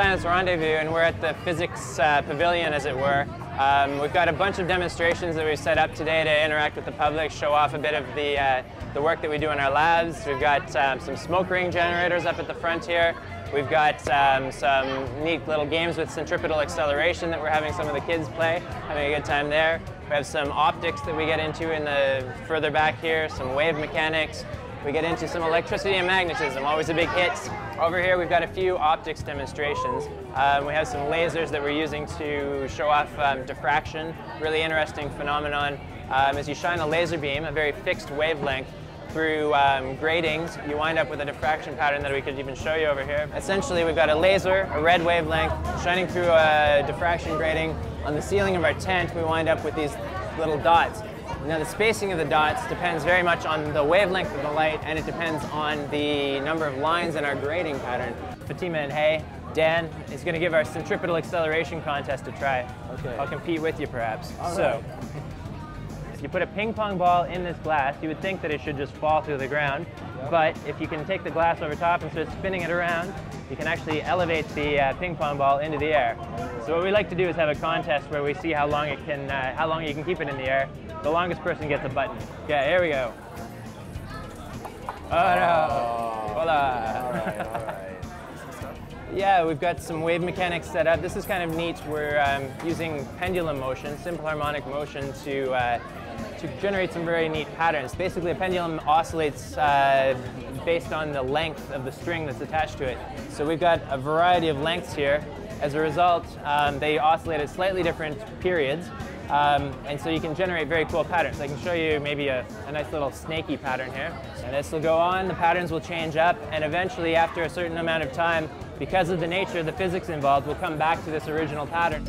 Science Rendezvous, and we're at the physics pavilion, as it were. We've got a bunch of demonstrations that we've set up today to interact with the public, show off a bit of the work that we do in our labs. We've got some smoke ring generators up at the front here. We've got some neat little games with centripetal acceleration that we're having some of the kids play, having a good time there. We have some optics that we get into in the further back here, some wave mechanics. We get into some electricity and magnetism, always a big hit. Over here we've got a few optics demonstrations. We have some lasers that we're using to show off diffraction, really interesting phenomenon. As you shine a laser beam, a very fixed wavelength, through gratings, you wind up with a diffraction pattern that we could even show you over here. Essentially, we've got a laser, a red wavelength, shining through a diffraction grating. On the ceiling of our tent, we wind up with these little dots. Now, the spacing of the dots depends very much on the wavelength of the light, and it depends on the number of lines in our grating pattern. Fatima and Hay, Dan is going to give our centripetal acceleration contest a try. Okay. I'll compete with you, perhaps. All so. Right. You put a ping pong ball in this glass, you would think that it should just fall through the ground, but if you can take the glass over top and start spinning it around, you can actually elevate the ping pong ball into the air. So what we like to do is have a contest where we see how long you can keep it in the air. The longest person gets a button. Okay, here we go. Oh no! Voila! All right. Yeah, we've got some wave mechanics set up. This is kind of neat. We're using pendulum motion, simple harmonic motion, to generate some very neat patterns. Basically, a pendulum oscillates based on the length of the string that's attached to it. So we've got a variety of lengths here. As a result, they oscillate at slightly different periods. And so you can generate very cool patterns. I can show you maybe a nice little snaky pattern here. And this will go on, the patterns will change up, and eventually after a certain amount of time, because of the nature of the physics involved, we'll come back to this original pattern.